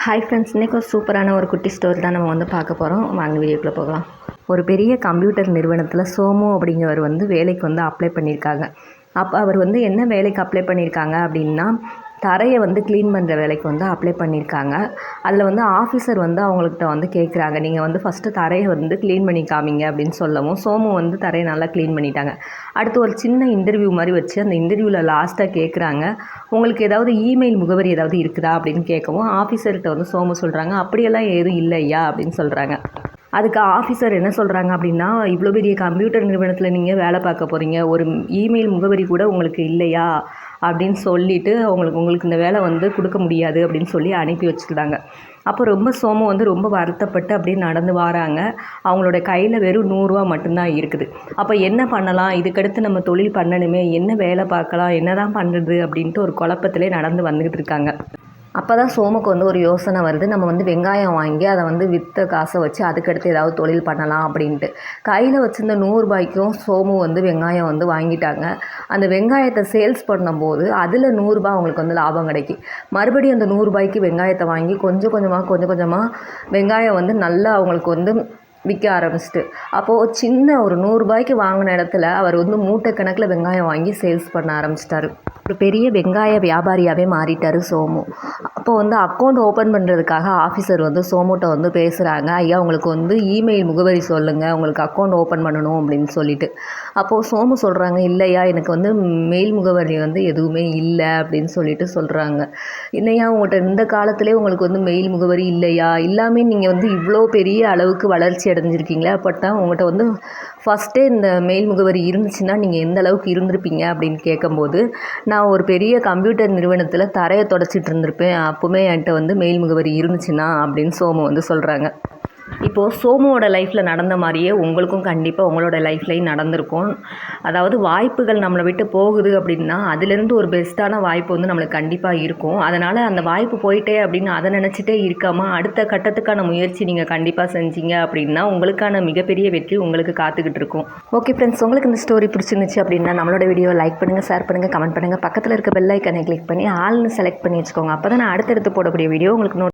Hi friends, இன்றைக்கி ஒரு சூப்பரான ஒரு குட்டி ஸ்டோரி தான் நம்ம வந்து பார்க்க போகிறோம். வாங்க வீடியோக்குள்ளே போகலாம். ஒரு பெரிய கம்ப்யூட்டர் நிறுவனத்தில் சோமு அப்படிங்கிறவர் வந்து வேலைக்கு வந்து அப்ளை பண்ணியிருக்காங்க. அப்போ அவர் வந்து என்ன வேலைக்கு அப்ளை பண்ணியிருக்காங்க அப்படின்னா, தரையை வந்து க்ளீன் பண்ணுற வேலைக்கு வந்து அப்ளை பண்ணியிருக்காங்க. அதில் வந்து ஆஃபீஸர் வந்து அவங்கள்கிட்ட வந்து கேட்குறாங்க, நீங்கள் வந்து ஃபஸ்ட்டு தரையை வந்து க்ளீன் பண்ணி காமிங்க அப்படின்னு சொல்லவும், சோமு வந்து தரையை நல்லா க்ளீன் பண்ணிட்டாங்க. அடுத்து ஒரு சின்ன இன்டர்வியூ மாதிரி வச்சு அந்த இன்டர்வியூவில் லாஸ்ட்டாக கேட்குறாங்க, உங்களுக்கு ஏதாவது இமெயில் முகவரி ஏதாவது இருக்குதா அப்படின்னு கேட்கவும், ஆஃபீஸர்கிட்ட வந்து சோமு சொல்கிறாங்க, அப்படியெல்லாம் எதுவும் இல்லையா அப்படின்னு சொல்கிறாங்க. அதுக்கு ஆஃபீஸர் என்ன சொல்கிறாங்க அப்படின்னா, இவ்வளோ பெரிய கம்ப்யூட்டர் நிறுவனத்தில் நீங்கள் வேலை பார்க்க போகிறீங்க, ஒரு இமெயில் முகவரி கூட உங்களுக்கு இல்லையா அப்படின்னு சொல்லிவிட்டு உங்களுக்கு இந்த வேலை வந்து கொடுக்க முடியாது அப்படின்னு சொல்லி அனுப்பி வச்சுருந்தாங்க. அப்போ ரொம்ப சோமு வந்து ரொம்ப வருத்தப்பட்டு அப்படியே நடந்து வராங்க. அவங்களோட கையில் வெறும் ₹100 மட்டும்தான் இருக்குது. அப்போ என்ன பண்ணலாம், இதுக்கடுத்து நம்ம தொழில் பண்ணணுமே, என்ன வேலை பார்க்கலாம், என்ன தான் பண்ணுறது அப்படின்ட்டு ஒரு குழப்பத்திலே நடந்து வந்துக்கிட்டு இருக்காங்க. அப்போ தான் சோமுக்கு வந்து ஒரு யோசனை வருது, நம்ம வந்து வெங்காயம் வாங்கி அதை வந்து விற்ற காசை வச்சு அதுக்கடுத்து ஏதாவது தொழில் பண்ணலாம் அப்படின்ட்டு. கையில் வச்சுருந்த ₹100க்கும் சோமு வந்து வெங்காயம் வந்து வாங்கிட்டாங்க. அந்த வெங்காயத்தை சேல்ஸ் பண்ணும்போது அதில் ₹100 அவங்களுக்கு வந்து லாபம் கிடைக்கும். மறுபடியும் அந்த ₹100க்கு வெங்காயத்தை வாங்கி கொஞ்சம் கொஞ்சமாக வெங்காயம் வந்து நல்லா அவங்களுக்கு வந்து விற்க ஆரம்பிச்சிட்டு, அப்போது சின்ன ஒரு ₹100க்கு வாங்கின இடத்துல அவர் வந்து மூட்டை கணக்கில் வெங்காயம் வாங்கி சேல்ஸ் பண்ண ஆரம்பிச்சிட்டாரு. ஒரு பெரிய வெங்காய வியாபாரியாகவே மாறிட்டார் சோமு. அப்போ வந்து அக்கௌண்ட் ஓப்பன் பண்ணுறதுக்காக ஆஃபீஸர் வந்து சோமுகிட்ட வந்து பேசுகிறாங்க, ஐயா உங்களுக்கு வந்து இமெயில் முகவரி சொல்லுங்கள், உங்களுக்கு அக்கௌண்ட் ஓப்பன் பண்ணணும் அப்படின்னு சொல்லிட்டு. அப்போது சோமு சொல்கிறாங்க, இல்லையா எனக்கு வந்து மெயில் முகவரி வந்து எதுவுமே இல்லை அப்படின்னு சொல்லிட்டு சொல்கிறாங்க. என்னையா உங்கள்கிட்ட இந்த காலத்துலேயே உங்களுக்கு வந்து மெயில் முகவரி இல்லையா, எல்லாமே நீங்கள் வந்து இவ்வளோ பெரிய அளவுக்கு வளர்ச்சி அடைஞ்சிருக்கீங்களா, பட் உங்கள்கிட்ட வந்து ஃபஸ்ட்டே இந்த மெயில் முகவரி இருந்துச்சுன்னா நீங்கள் எந்த அளவுக்கு இருந்திருப்பீங்க அப்படின்னு கேட்கும்போது, நான் ஒரு பெரிய கம்ப்யூட்டர் நிறுவனத்தில் தரையை தொடச்சிட்டு இருந்திருப்பேன், அப்போவுமே என்கிட்ட வந்து மெயில் முகவரி இருந்துச்சுன்னா அப்படின்னு சோமு வந்து சொல்கிறாங்க. இப்போது சோமுவோட லைஃப்பில் நடந்த மாதிரியே உங்களுக்கும் கண்டிப்பாக உங்களோட லைஃப்லையும் நடந்திருக்கும். அதாவது வாய்ப்புகள் நம்மளை விட்டு போகுது அப்படின்னா அதிலேருந்து ஒரு பெஸ்ட்டான வாய்ப்பு வந்து நம்மளுக்கு கண்டிப்பாக இருக்கும். அதனால் அந்த வாய்ப்பு போயிட்டே அப்படின்னு அதை நினச்சிட்டே இருக்காமல் அடுத்த கட்டத்துக்கான முயற்சி நீங்கள் கண்டிப்பாக செஞ்சீங்க அப்படின்னா உங்களுக்கான மிகப்பெரிய வெற்றி உங்களுக்கு காத்துக்கிட்டு இருக்கும். ஓகே ஃப்ரெண்ட்ஸ், உங்களுக்கு இந்த ஸ்டோரி பிடிச்சிருந்துச்சு அப்படின்னா நம்மளோட வீடியோவை லைக் பண்ணுங்கள், ஷேர் பண்ணுங்கள், கமெண்ட் பண்ணுங்கள். பக்கத்தில் இருக்க பெல் ஐக்கனை கிளிக் பண்ணி ஆல்னு செலக்ட் பண்ணி வச்சுக்கோங்க. அப்போ தான் நான் அடுத்தடுத்து போடக்கூடிய வீடியோ உங்களுக்கு